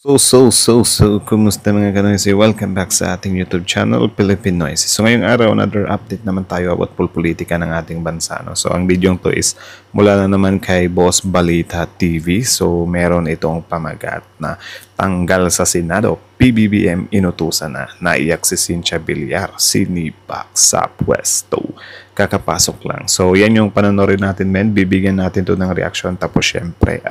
Kumusta mga kanoysi? Welcome back sa ating YouTube channel, Philippine Noise. So ngayong araw, another update naman tayo about politika ng ating bansa. No? So ang video to is mula na naman kay Boss Balita TV. So meron itong pamagat na tanggal sa Senado, PBBM inutusan na, naiyak si Cynthia Villar, sinipak sa pwesto. Kakapasok lang. So yan yung panonorin natin, men. Bibigyan natin to ng reaction. Tapos syempre,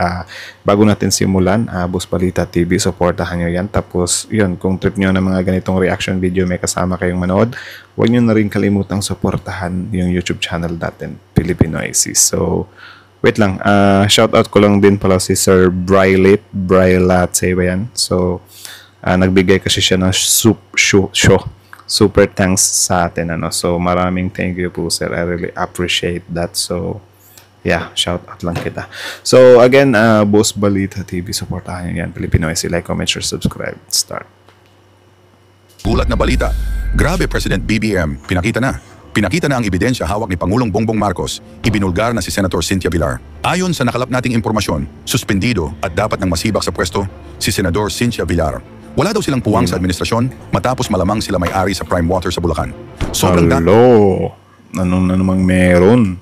bago natin simulan, Boss Balita TV, supportahan nyo yan. Tapos yun, kung trip nyo ng mga ganitong reaction video, may kasama kayong manood, huwag nyo na rin kalimutang supportahan yung YouTube channel natin, Philippine Noise. So wait lang, shoutout ko lang din pala si Sir Brylat ba yan? So nagbigay kasi siya ng super thanks sa atin, ano. So maraming thank you po, sir. I really appreciate that. So yeah, shout out lang kita. So again, Boss Balita TV, supportahan niyo yan, Filipino. Like, comment, share, subscribe. Start. Gulat na balita. Grabe, President BBM, pinakita na ang ebidensya hawak ni Pangulong Bongbong Marcos. Ibinulgar na si Senator Cynthia Villar. Ayon sa nakalap nating impormasyon, suspendido at dapat nang masibak sa pwesto si Senador Cynthia Villar. Wala daw silang puwang sa administrasyon matapos malamang sila may-ari sa Prime Water sa Bulacan. Sobrang Hello! Anong na namang meron?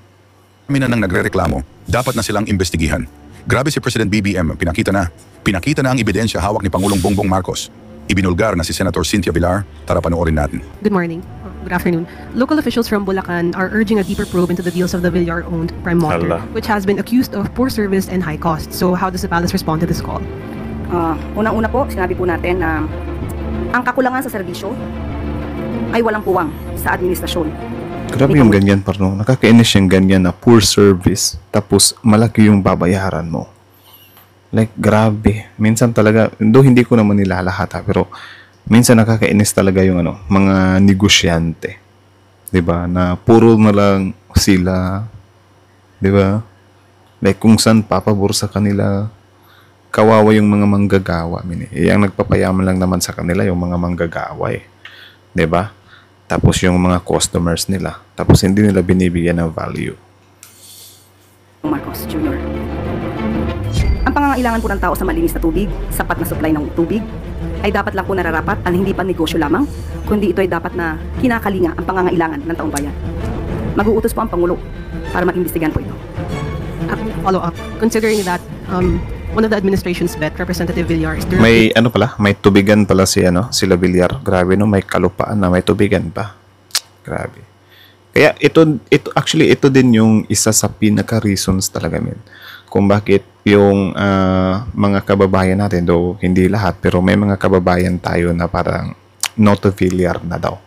dami na nang nagrereklamo. Dapat na silang imbestigihan. Grabe si President BBM, pinakita na ang ebidensya hawak ni Pangulong Bongbong Marcos. Ibinulgar na si Senator Cynthia Villar. Tara panoorin natin. Good morning. Good afternoon. Local officials from Bulacan are urging a deeper probe into the deals of the Villar-owned Prime Water, which has been accused of poor service and high costs. So how does the palace respond to this call? Unang-una po, sinabi po natin na ang kakulangan sa serbisyo ay walang puwang sa administrasyon. Grabe yung ganyan, parno. Nakakainis yung ganyan na poor service, tapos malaki yung babayaran mo. Like, grabe. Minsan talaga, hindi ko naman nilalahat, pero minsan nakakainis talaga yung mga negosyante. 'Di ba? Na puro na lang sila, 'di ba? Like, kung saan papabor sa kanila, kawawa yung mga manggagawa. Ang nagpapayaman lang naman sa kanila yung mga manggagawa, eh. 'Di ba? Tapos yung mga customers nila, tapos hindi nila binibigyan ng value. Marcos Jr. Ang pangangailangan po ng tao sa malinis na tubig, sapat na supply ng tubig, ay dapat lang po nararapat at hindi pa negosyo lamang, kundi ito ay dapat na kinakalinga ang pangangailangan ng taong bayan. Mag-uutos po ang Pangulo para mag-imbestigahan po ito. Follow up. Considering that one of the administration's bet, Representative Villar, is may may tubigan pala sila Villar. Grabe, no, may kalupaan na may tubigan pa. Grabe. Kaya ito din yung isa sa pinaka-reasons talaga, men, kung bakit yung mga kababayan natin, though hindi lahat, pero may mga kababayan tayo na parang not to Villar na daw.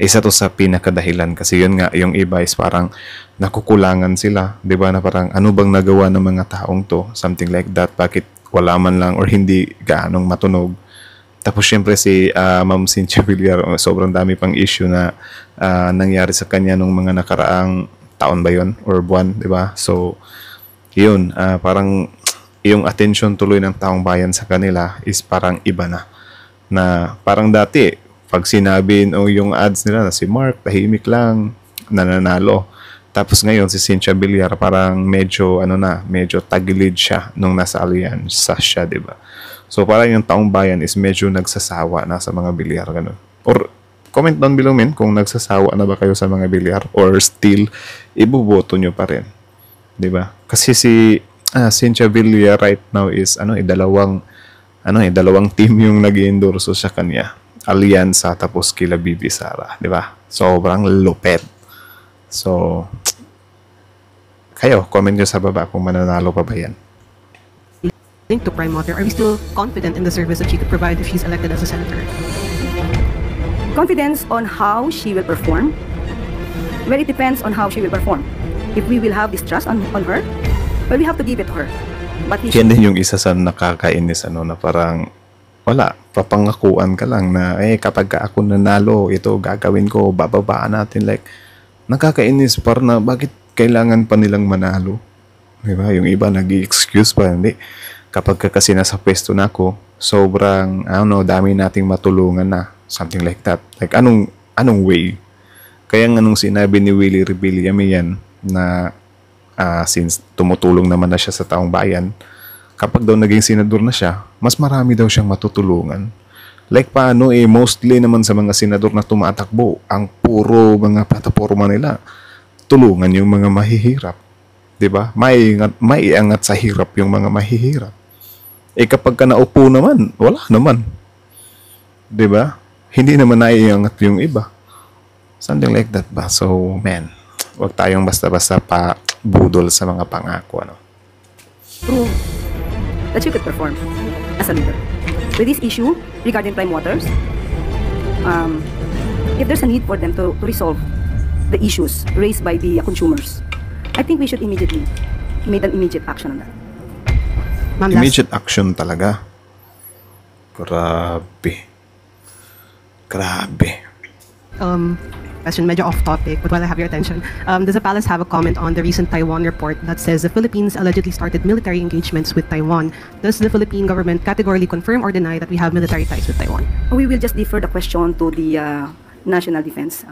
Isa to sa pinakadahilan, kasi yun nga, yung iba is parang nakukulangan sila, 'di ba, na parang ano bang nagawa ng mga taong to, something like that, bakit wala man lang or hindi gaanong matunog. Tapos syempre si Ma'am Cynthia Villar, sobrang dami pang issue na nangyari sa kanya nung mga nakaraang taon ba yun or buwan, 'di ba? So yun, parang yung attention tuloy ng taong bayan sa kanila is parang iba na parang dati pag sinabi yung ads nila na si Mark tahimik lang, nananalo. Tapos ngayon si Cynthia Villar parang medyo medyo tagilid siya nung nasa alyansa siya, 'di ba? So parang yung taong bayan is medyo nagsasawa na sa mga Villar, ganun. Or comment down below, men, kung nagsasawa na ba kayo sa mga Villar or still iboboto nyo pa rin, 'di ba? Kasi si Cynthia Villar right now is dalawang team yung nag-endorso sa kanya. Alyansa tapos kila Bibi Sara, 'di ba? Sobrang lupet. So kayo, comment nyo sa baba kung mananalo pa ba yan. linked to Prime Water. Are we still confident in the service that she could provide if she's elected as a senator? Confidence on how she will perform? Well, it depends on how she will perform. If we will have this trust on her, well, we have to give it to her. But yan din yung isa sa nakakainis, na parang wala, papangakuan ka lang na kapag ako nanalo, ito gagawin ko, bababaan natin. Like, nakakainis par na bakit kailangan pa nilang manalo, diba? Yung iba nag-i-excuse pa, hindi, kapag kasi nasa pwesto na ako, sobrang dami nating matulungan na, something like that. Like, anong way? Kaya nung sinabi ni Willie Rebillame yan na since tumutulong naman na siya sa taong bayan, kapag daw naging senador na siya, mas marami daw siyang matutulungan. Like paano mostly naman sa mga senador na tumatakbo, ang puro mga plataforma nila, tulungan yung mga mahihirap. 'Di ba? May iangat sa hirap yung mga mahihirap. Kapag ka naupo naman, wala naman. 'Di ba? Hindi naman naiangat yung iba. Something like that ba? So, man, wag tayong basta-basta pa budol sa mga pangako, ano. Prove that you could perform as a leader. With this issue regarding Prime Waters, if there's a need for them to resolve the issues raised by the consumers, I think we should immediately make an immediate action on that. Ma'am, last, Immediate action talaga. Grabe. question medyo off topic, but while I have your attention, does the palace have a comment on the recent Taiwan report that says the Philippines allegedly started military engagements with Taiwan? Does the Philippine government categorically confirm or deny that we have military ties with Taiwan? We will just defer the question to the National Defense.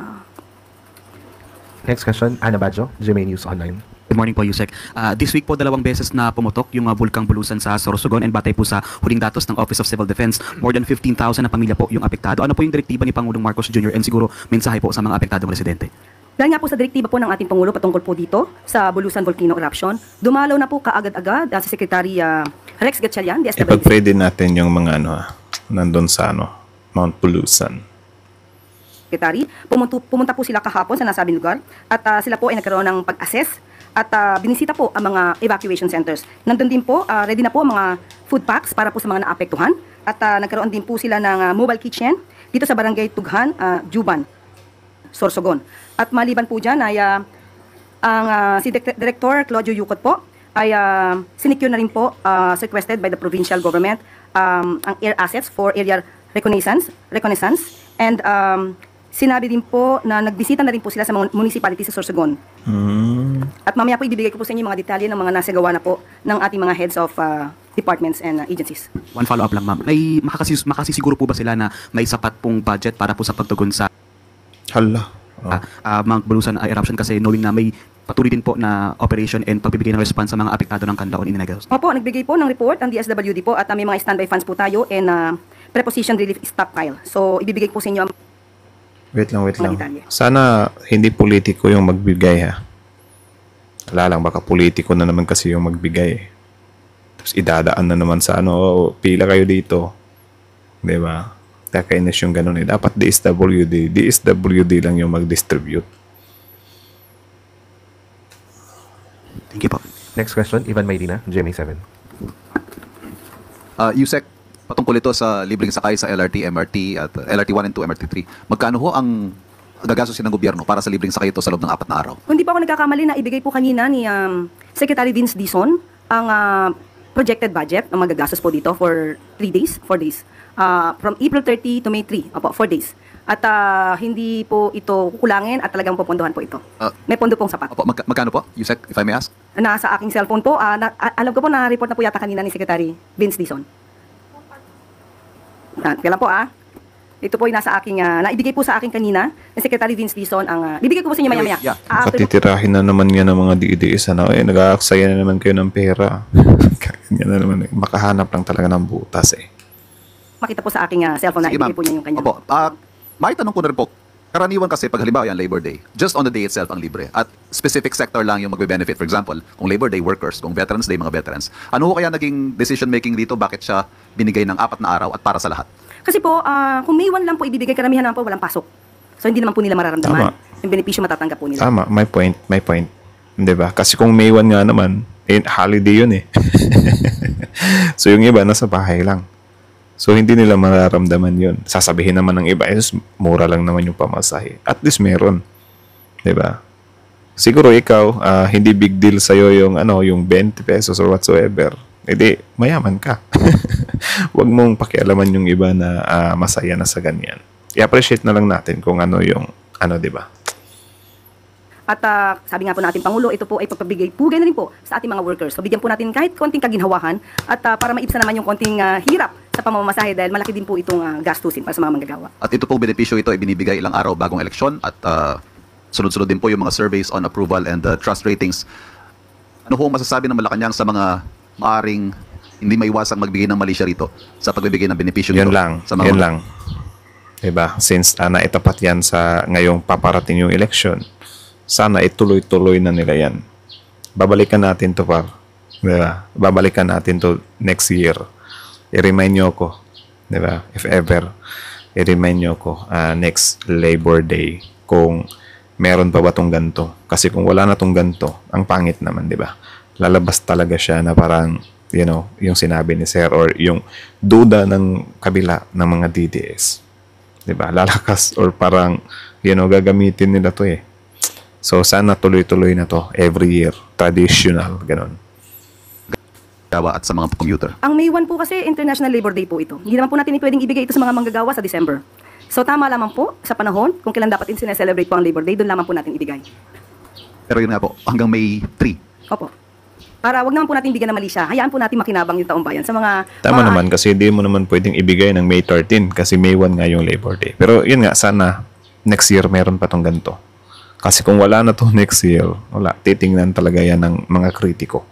Next question, Ana Badjo, GMA News Online. Good morning po, Yusek. This week po, 2 beses na pumutok yung bulkang Bulusan sa Sorsogon, and batay po sa huling datos ng Office of Civil Defense, more than 15,000 na pamilya po yung apektado. Ano po yung direktiba ni Pangulong Marcos Jr. and siguro mensahe po sa mga apektadong residente? Dahil nga po sa direktiba po ng ating Pangulo patungkol po dito sa Bulusan Volcano Eruption, dumalaw na po kaagad-agad si Secretary Rex Gatchalian, DSWD. Ipag-pray din natin yung mga nandun sa Mount Bulusan. Secretary, pumunta po sila kahapon sa nasabing lugar at sila po ay nagkaroon ng pag-assess at binisita po ang mga evacuation centers. Nandun din po, ready na po ang mga food packs para po sa mga naapektuhan at nagkaroon din po sila ng mobile kitchen dito sa Barangay Tughan, Juban, Sorsogon. At maliban po dyan ay si Director Claudio Yucot po ay sinicure na rin po, requested by the provincial government ang air assets for area reconnaissance and sinabi din po na nagbisita na rin po sila sa mga municipality sa Sorsogon. At mamaya po ibibigay ko po sa inyo yung mga detalye ng mga nasagawa na po ng ating mga heads of departments and agencies. One follow-up lang, ma'am. May makasisiguro po ba sila na may sapat pong budget para po sa pagtugon sa Hala. Mount Bulusan eruption, kasi knowing na may patuloy din po na operation and pagbibigay ng response sa mga apektado ng Canlaon in Negros? Opo, nagbigay po ng report ang DSWD po at may mga standby funds po tayo and preposition relief stockpile. So ibibigay po sa inyo ang Wait lang. detalye. Sana hindi politiko yung magbigay, ha. Wala lang, baka politiko na naman kasi yung magbigay. Tapos idadaan na naman sa pila kayo dito. 'Di ba? Kakainis yung ganun eh. Dapat DSWD lang yung mag-distribute. Thank you po. Next question, Ivan Mayrina, GMA 7. Yusek, patungkol ito sa libreng sakay sa LRT, MRT at LRT 1 and 2, MRT 3. Magkano ho ang gagastusin ng gobyerno para sa libreng sakay ito sa loob ng 4 na araw? Kung di pa ako nagkakamali na ibigay po kanina ni Secretary Vince Dizon ang projected budget ng magagastos po dito for 4 days. From April 30 to May 3, 4 days. At hindi po ito kukulangin at talagang pupunduhan po ito. May pondo pong sapat. Opo, magkano po, Yusek, if I may ask? Nasa aking cellphone po, alam ko po na report na po yata kanina ni Secretary Vince Dizon. Kailan po ito po ay nasa aking, naibigay po sa akin kanina ni Secretary Vince Dizon ang, bibigay ko po sa inyo maya-maya. Yeah. Patitirahin na naman yan ng mga DDS. Nag-aaksaya na naman kayo ng pera. Ganyan na naman. Makahanap lang talaga ng butas eh. Makita po sa aking cellphone na Sige, ibigay ma'am. po niya yung kanya. Opo, may tanong ko na rin po. Karaniwan kasi pag halimbawa yan Labor Day, just on the day itself ang libre at specific sector lang yung magbe-benefit. For example, kung Labor Day, workers. Kung Veterans Day, mga veterans. Ano ho kaya naging decision making dito? Bakit siya binigay ng 4 na araw at para sa lahat? Kasi po, kung May 1 lang po ibibigay, karamihan naman po walang pasok. So hindi naman po nila mararamdaman. Tama. Yung benepisyo matatanggap po nila. Tama, may point. Diba? Kasi kung May 1 nga naman, holiday yun eh. So yung iba, nasa bahay lang. So hindi nila mararamdaman yun. Sasabihin naman ng iba, mura lang naman yung pamasahe. At least meron. Diba? Siguro ikaw, hindi big deal sa'yo yung 20 pesos or whatsoever. Hindi, mayaman ka. Huwag mong pakialaman yung iba na masaya na sa ganyan. I-appreciate na lang natin kung diba? At sabi nga po natin Pangulo, ito po ay pagpabigay pugay na rin po sa ating mga workers. So bigyan po natin kahit konting kaginhawahan at para maibsan naman yung konting hirap sa pamamasahe dahil malaki din po itong gastusin para sa mga manggagawa. At ito pong benepisyo ito ay binibigay ilang araw bagong eleksyon at sunod-sunod din po yung mga surveys on approval and trust ratings. Ano ho masasabi ng Malacanang sa mga maaring hindi maiwasang magbigay ng mali siya rito sa pagbibigay ng benepisyo Yun nito lang, sa mga yun lang. Diba? Since naitapat yan sa ngayong paparating yung election, sana ituloy-tuloy na nila yan. Babalikan natin to, par. Diba? Babalikan natin to next year. I-remind nyo ko, diba? If ever, i-remind nyo ko next Labor Day kung meron pa ba tong ganito. Kasi kung wala na tong ganito, ang pangit naman, diba? Lalabas talaga siya na parang, you know, yung sinabi ni Sir or yung duda ng kabila ng mga DDS. Diba? Lalakas or parang, you know, gagamitin nila to eh. So, sana tuloy-tuloy na to every year. Traditional, ganun. gawa at sa mga commuter. Ang May 1 po kasi International Labor Day po ito. Hindi naman po natin pwedeng ibigay ito sa mga manggagawa sa December. So tama lamang po sa panahon kung kailan dapat sineselebrate po ang Labor Day, doon lamang po natin ibigay. Pero yun nga po, hanggang May 3. Opo. Para wag naman po natin bigyan ng mali siya. Hayaan po natin makinabang yung taong bayan sa mga Tama naman kasi hindi mo naman pwedeng ibigay ng May 13 kasi May 1 nga yung Labor Day. Pero yun nga, sana next year meron pa tong ganito. Kasi kung wala na to next year, wala. Titingnan talaga yan ng mga kritiko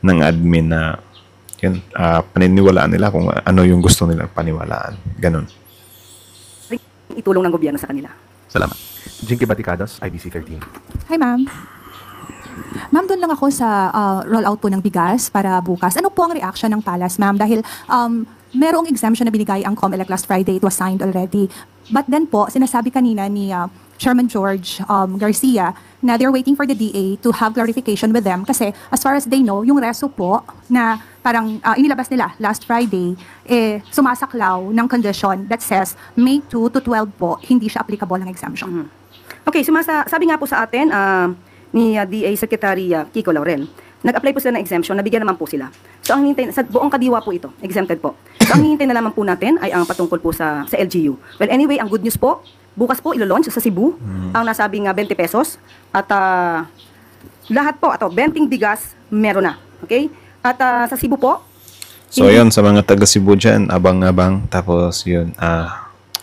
ng admin na yun, paniniwalaan nila kung ano yung gusto nilang paniwalaan. Ganon. itulong ng gobyerno sa kanila. Salamat. Jinky Baticados, IBC 13. Hi, ma'am. Ma'am, doon lang ako sa rollout po ng bigas para bukas. Ano po ang reaction ng Palace, ma'am? Dahil merong exemption na binigay ang COMELEC last Friday. It was signed already. But then po, sinasabi kanina ni Chairman George Garcia na they're waiting for the DA to have clarification with them kasi as far as they know, yung reso po na parang inilabas nila last Friday, sumasaklaw ng condition that says May 2 to 12 po, hindi siya applicable ng exemption. Okay, sabi nga po sa atin ni DA Secretary Kiko Laurel, nag-apply po sila ng exemption, nabigyan naman po sila. So ang hintay, sa buong kadiwa po ito, exempted po. So ang hintay na naman po natin ay ang patungkol po sa LGU. Well, anyway, ang good news po, bukas po ilo-launch sa Cebu ang nasabing 20 pesos at lahat po, 20 bigas meron na. Okay? At sa Cebu po, So yun, sa mga taga Cebu dyan, abang-abang. Tapos yun,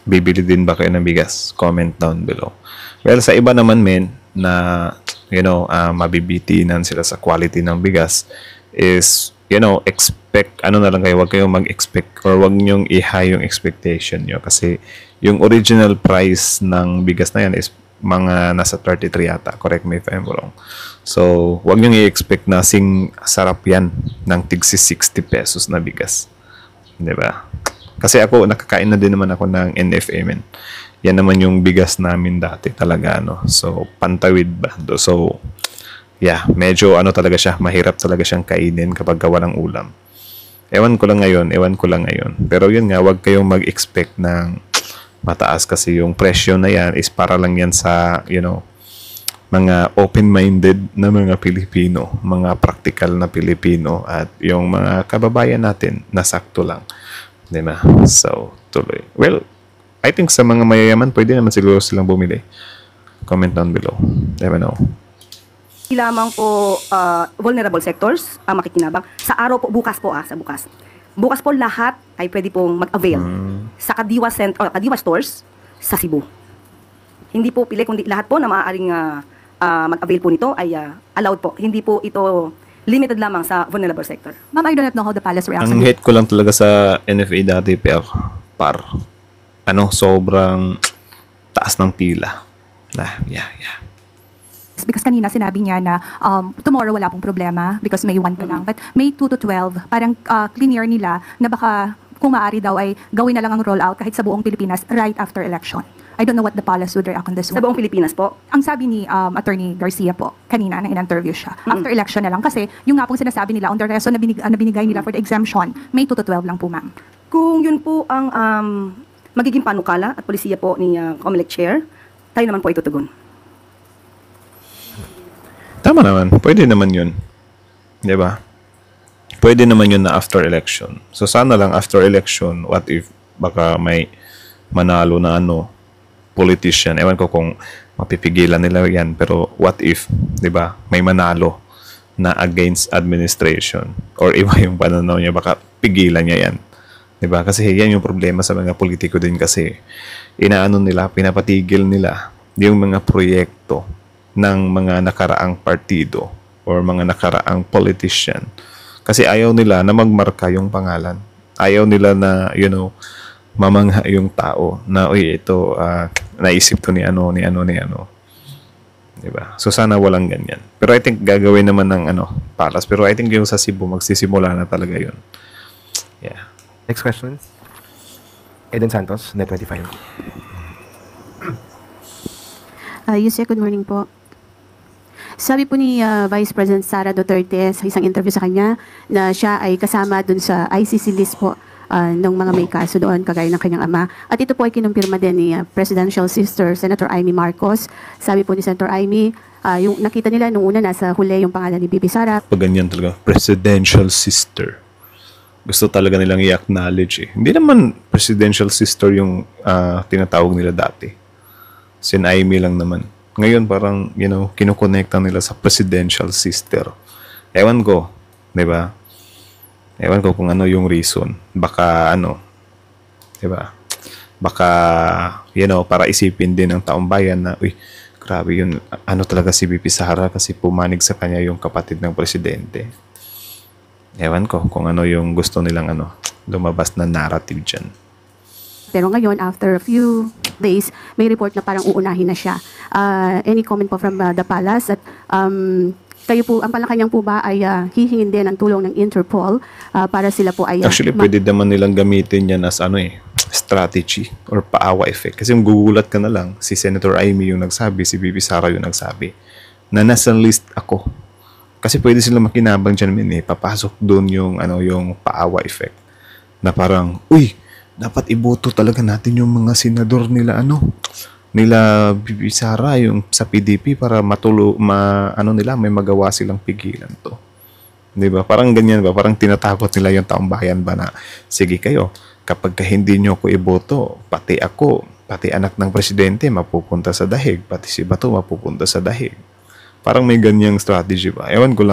bibili din ba kayo ng bigas? Comment down below. Well, sa iba naman men na, you know, mabibitinan sila sa quality ng bigas is, you know, expect, ano na lang kayo, wag kayong mag-expect or wag nyong i-high yung expectation nyo. Kasi yung original price ng bigas na yan is mga nasa 33 yata. Correct me if I'm wrong. So, wag nyong i-expect na sarap yan ng tigsi 60 pesos na bigas. Diba? Kasi ako, nakakain na din naman ako ng NFA, men. Yan naman yung bigas namin dati talaga, no? So, pantawid ba? So, yeah, medyo talaga siya, mahirap talaga siyang kainin kapag walang ulam. Ewan ko lang ngayon. Pero yun nga, wag kayong mag-expect ng mataas kasi yung presyo na yan is para lang yan sa, you know, mga open-minded na mga Pilipino, mga practical na Pilipino at yung mga kababayan natin na sakto lang. Diba? So, tuloy. Well, I think sa mga mayayaman, pwede naman siguro silang bumili. Comment down below. Never know. Hindi lamang po vulnerable sectors ang makikinabang. Sa araw po, bukas po sa bukas. Bukas po lahat ay pwede pong mag-avail sa Kadiwa Kadiwa stores sa Cebu. Hindi po pili, kundi lahat po na maaaring mag-avail po nito ay allowed po. Hindi po ito limited lamang sa vulnerable sector. Ma'am, I don't know how the Palace reacts. Ang hate ko lang talaga sa NFA dati, sobrang taas ng pila. Yeah. Because kanina sinabi niya na tomorrow wala pong problema because May 1 pa lang. But May 2 to 12, parang clear nila na baka kung maaari daw ay gawin na lang ang rollout kahit sa buong Pilipinas right after election. I don't know what the Palace would react on this Sa one. buong Pilipinas po. Ang sabi ni Attorney Garcia po, kanina na in-interview siya, after election na lang. Kasi yung nga pong sinasabi nila on the reso na binigay nila for the exemption, May 2 to 12 lang po, ma'am. Kung yun po ang magiging panukala at polisiya po ni COMELEC Chair, tayo naman po ay tutugon. Tama naman. Pwede naman yun. Diba? Pwede naman yun na after election. So, sana lang after election, what if baka may manalo na politician. Ewan ko kung mapipigilan nila yan. Pero what if, diba, may manalo na against administration or iba yung pananaw niya, baka pigilan niya yan. Diba? Kasi yan yung problema sa mga politiko din kasi pinapatigil nila yung mga proyekto ng mga nakaraang partido or mga nakaraang politician Kasi ayaw nila na magmarka yung pangalan. Ayaw nila na, mamangha yung tao na, uy, ito, naisip to ni ano. Diba? So, sana walang ganyan. Pero I think gagawin naman ng, palace. Pero I think yung sa Cebu, magsisimula na talaga yun. Yeah. Next question. Eden Santos, Net25. Yusek, good morning po. Sabi po ni Vice President Sara Duterte sa isang interview sa kanya na siya ay kasama dun sa ICC list po ng mga may kaso doon, kagaya ng kanyang ama. At ito po ay kinumpirma din ni Presidential Sister Senator Amy Marcos. Sabi po ni Senator Amy, yung nakita nila nung una nasa huli yung pangalan ni Bibi Sara. Pag ganyan talaga, Presidential Sister. Gusto talaga nilang i-acknowledge eh. Hindi naman Presidential Sister yung tinatawag nila dati. Sin Amy lang naman. Ngayon parang, kinukonekta nila sa Presidential Sister. Ewan ko, di ba? Ewan ko kung ano yung reason. Baka, di ba? Baka, para isipin din ng taong bayan na, uy, grabe yun, talaga si BP Sara kasi pumanig sa kanya yung kapatid ng presidente. Ewan ko kung ano yung gusto nilang, lumabas na narrative dyan. Pero ngayon, after a few days, may report na parang uunahin na siya. Any comment po from the palace? At kayo po, ang Malacanang po ba ay hihingin din ng tulong ng Interpol para sila po ay... Actually, pwede naman nilang gamitin yan as strategy or paawa effect. Kasi gugulat ka na lang, si Senator Amy yung nagsabi, si Bibi Sara yung nagsabi, na nasa list ako. Kasi pwede silang makinabang dyan, papasok doon yung paawa effect. Na parang, uy, dapat iboto talaga natin yung mga senador nila, nila Bibi Sara yung sa PDP para may magawa silang pigilan to. 'Di ba? Parang ganyan ba? Parang tinatakot nila yung taong bayan ba na sige kayo, kapag hindi nyo ko iboto, pati ako, pati anak ng presidente mapupunta sa dahig, pati si Bato mapupunta sa dahig. Parang may ganyang strategy ba? Ewan ko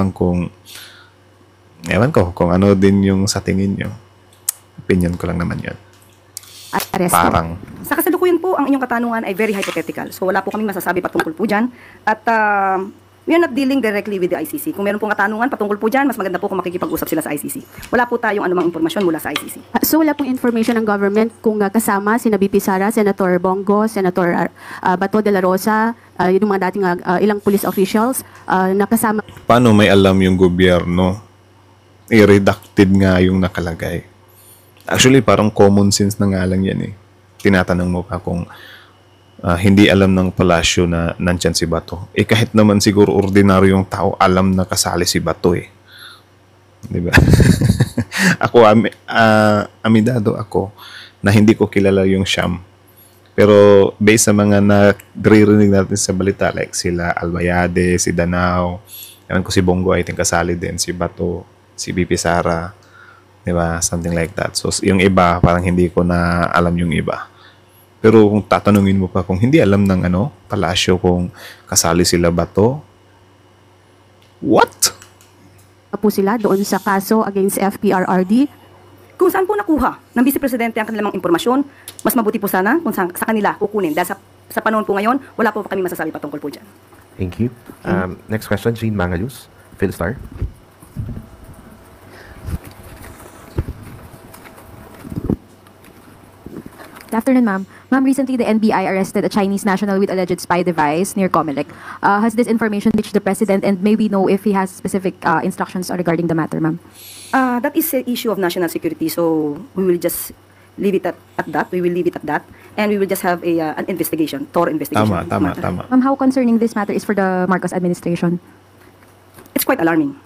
kung ano din yung sa tingin nyo. Opinion ko lang naman yun. Aresto. Parang. Sa kasalukuyan po, ang inyong katanungan ay very hypothetical. So wala po kaming masasabi patungkol po dyan. At we are not dealing directly with the ICC. Kung meron pong katanungan patungkol po dyan, mas maganda po kung makikipag-usap sila sa ICC. Wala po tayong anumang impormasyon mula sa ICC. So wala pong information ng government kung kasama si BP Sara, Senator Bongo, Senator Bato de la Rosa, yung mga dating ilang police officials na kasama. Paano may alam yung gobyerno? I-redacted nga yung nakalagay. Actually, parang common sense na nga lang yan eh. Tinatanong mo pa kung hindi alam ng palasyo na nandyan si Bato. Kahit naman siguro ordinaryong tao, alam na kasali si Bato eh. Diba? Ako, amidado ako na hindi ko kilala yung Siyam. Pero based sa mga naririnig natin sa balita, like sila Albayade, si Danao, ewan ko si Bongo, I think kasali din, si Bato, si BP Sara, diba? Something like that. So, yung iba, parang hindi ko na alam yung iba. Pero kung tatanungin mo pa kung hindi alam ng palasyo kung kasali sila Bato, what? Po sila doon sa kaso against FPRRD. Kung saan po nakuha ng Vice Presidente ang kanilang impormasyon, mas mabuti po sana kung sa kanila kukunin. Dahil sa panahon po ngayon, wala po kami masasabi patungkol po dyan. Thank you. Next question, Jean Mangalus, Philstar. Good afternoon, ma'am. Ma'am, recently the NBI arrested a Chinese national with alleged spy device near Comelec. Has this information reached the President, and may we know if he has specific instructions regarding the matter, ma'am? That is an issue of national security, so we will just leave it at that. We will leave it at that. And we will just have an investigation, thorough investigation. Tama. Ma'am, how concerning this matter is for the Marcos administration? It's quite alarming.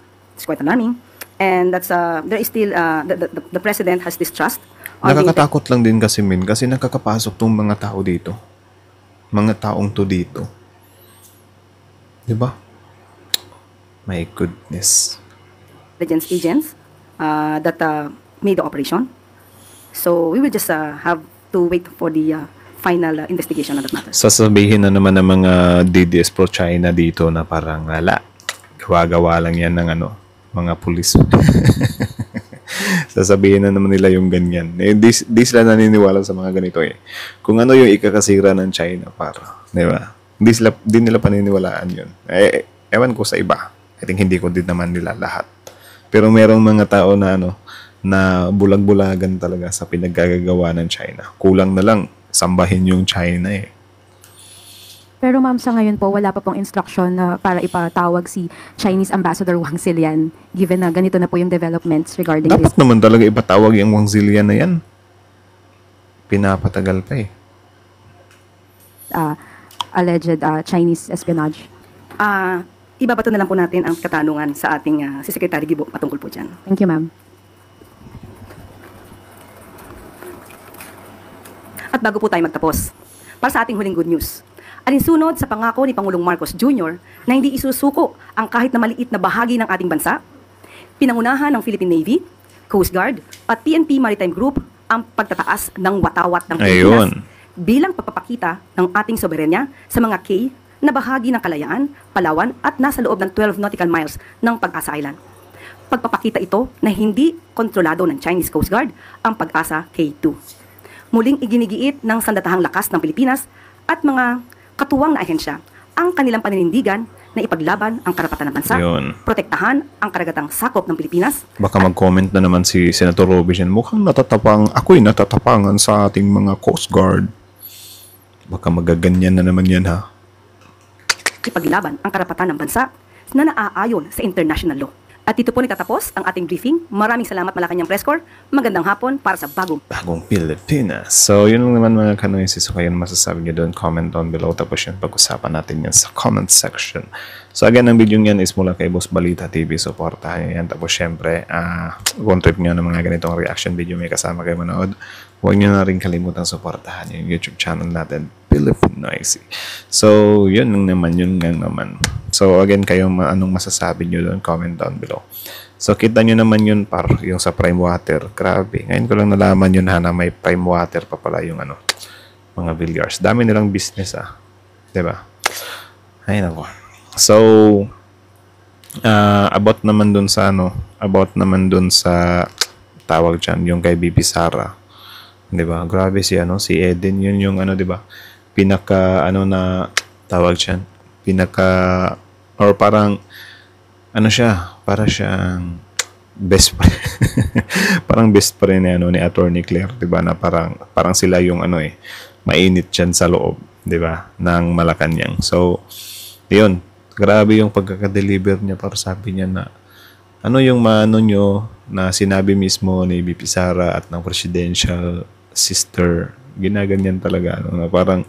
And that's there is still the President has distrust. Nakakatakot lang din kasi kasi nakakapasok tong mga tao dito. Mga taong to dito. Diba? My goodness. Intelligence agents that made the operation. So we will just have to wait for the final investigation on that matter. Sasabihin na naman ng mga DDS pro China dito na parang gawa-gawa lang yan ng mga pulis. Sasabihin na naman nila yung ganyan. Di sila naniniwala sa mga ganito eh. Kung ano yung ikakasira ng China para, di ba? Di nila paniniwalaan yun. Ewan ko sa iba. I think hindi ko din naman nila lahat. Pero merong mga tao na na bulag-bulagan talaga sa pinaggagawa ng China. Kulang na lang sambahin yung China eh. Pero ma'am, sa ngayon po, wala pa pong instruction na para ipatawag si Chinese Ambassador Wang Zilian, given na ganito na po yung developments regarding Dapat this. naman talaga ipatawag yung Wang Zilian na yan. Pinapatagal pa eh. Alleged Chinese espionage. Ibabato na lang po natin ang katanungan sa ating si Secretary Gibo patungkol po dyan. Thank you, ma'am. At bago po tayo magtapos, para sa ating huling good news, alinsunod sa pangako ni Pangulong Marcos Jr. na hindi isusuko ang kahit na maliit na bahagi ng ating bansa, pinangunahan ng Philippine Navy, Coast Guard, at PNP Maritime Group ang pagtataas ng watawat ng Pilipinas bilang pagpapakita ng ating soberenya sa mga K na bahagi ng Kalayaan, Palawan at nasa loob ng 12 nautical miles ng Pag-asa Island. Pagpapakita ito na hindi kontrolado ng Chinese Coast Guard ang Pag-asa K2. Muling iginigiit ng sandatahang lakas ng Pilipinas at mga katuwang na ahensya ang kanilang paninindigan na ipaglaban ang karapatan ng bansa, protektahan ang karagatang sakop ng Pilipinas. Baka mag-comment na naman si Senator Robby dyan, mukhang ako'y natatapangan sa ating mga Coast Guard. Baka magaganyan na naman yan ha. Ipaglaban ang karapatan ng bansa na naaayon sa international law. At dito po nagtatapos ang ating briefing. Maraming salamat Malacanang Press Corps. Magandang hapon para sa bagong Pilipinas. So, yun lang naman mga kanoisis. So, kayo masasabi nyo doon, comment down below. Tapos yun, pag-usapan natin yan sa comment section. So, again, ang video yan is mula kay Boss Balita TV. Supportahan nyo yan. Tapos, syempre, kung trip nyo ng mga ganitong reaction video may kasama kayo manood, huwag nyo na rin kalimutang supportahan yung YouTube channel natin, Pilipinas. So, yun lang naman. So, again, kayo anong masasabi nyo doon, comment down below. So, kita nyo naman yun yung sa Prime Water. Grabe. Ngayon ko lang nalaman yun na may Prime Water pa pala yung mga Villiers. Dami nilang business diba? Ay, nako. So, about naman dun sa tawag dyan, yung kay BP Sara. Diba? Grabe si Eden, yun yung diba? Pinaka, na tawag dyan? Or parang, siya, para siyang best friend. Parang best friend ni Attorney Claire, diba? Na parang sila yung mainit dyan sa loob, diba? Ng Malacanang. So, yun, grabe yung pagkakadeliver niya, para sabi niya na, yung nyo na sinabi mismo ni BP Sara at ng presidential sister, ginaganyan talaga, na parang,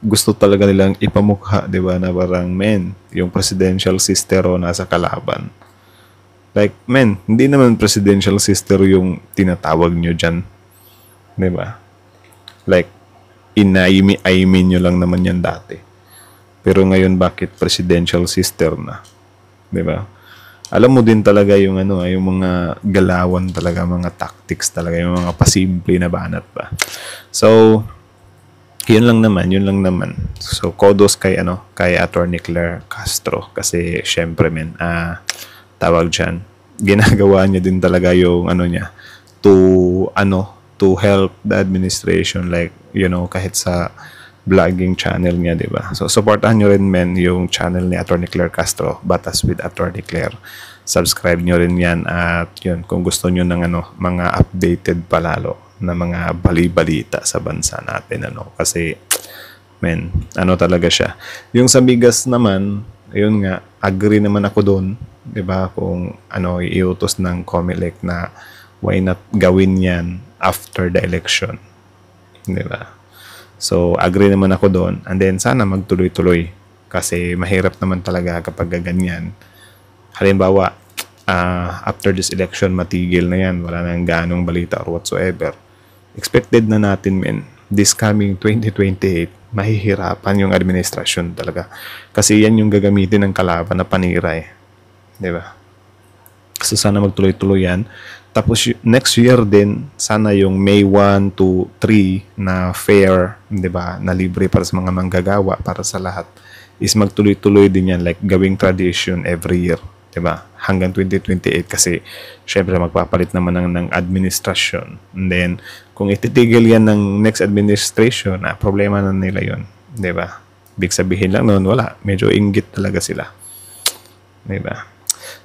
gusto talaga nilang ipamukha, di ba, na parang, yung presidential sister nasa kalaban. Like, hindi naman presidential sister yung tinatawag nyo dyan. Di ba? Like, inaimi nyo lang naman yan dati. Pero ngayon, bakit presidential sister na? Di ba? Alam mo din talaga yung yung mga galawan talaga, mga tactics talaga, yung mga pasimple na banat ba. So, yun lang naman. So, kudos kay Attorney Claire Castro kasi syempre tawag dyan, ginagawa niya din talaga yung niya to help the administration, like kahit sa vlogging channel niya, di ba? So, supportahan nyo rin yung channel ni Attorney Claire Castro, Batas with Attorney Claire. Subscribe nyo rin yan at yun, kung gusto nyo ng mga updated palalo na mga bali-balita sa bansa natin, kasi talaga siya. Yung sa bigas naman, ayun nga, agree naman ako doon, 'di ba? Kung iutos ng COMELEC na why not gawin 'yan after the election, 'di ba? So, agree naman ako doon, and then sana magtuloy-tuloy kasi mahirap naman talaga kapag ganyan. Halimbawa, after this election matigil na 'yan, wala nang ganong balita or whatsoever. Expected na natin, this coming 2028, mahihirapan yung administrasyon talaga. Kasi yan yung gagamitin ng kalaban na panira Diba? So, sana magtuloy-tuloy yan. Tapos, next year din, sana yung May 1 to 3 na fair, diba, na libre para sa mga manggagawa, para sa lahat, is magtuloy-tuloy din yan, like gawing tradition every year. Diba? Hanggang 2028 kasi syempre magpapalit naman ng administrasyon. And then, kung ititigil yan ng next administration, problema na nila yun. Diba? Big sabihin lang noon, wala. Medyo inggit talaga sila. Diba?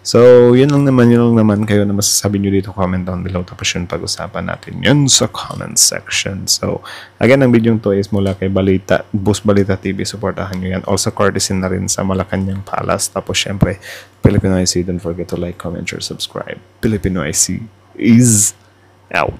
So, yun lang naman kayo na masasabi nyo dito, comment down below, tapos yun pag-usapan natin yun sa comment section. So, again, ang video to is mula kay Balita, Boss Balita TV, supportahan nyo yan. Also, courtesy na rin sa Malacanang Palace. Tapos, syempre, Filipino IC, don't forget to like, comment, share, subscribe. Filipino IC is out.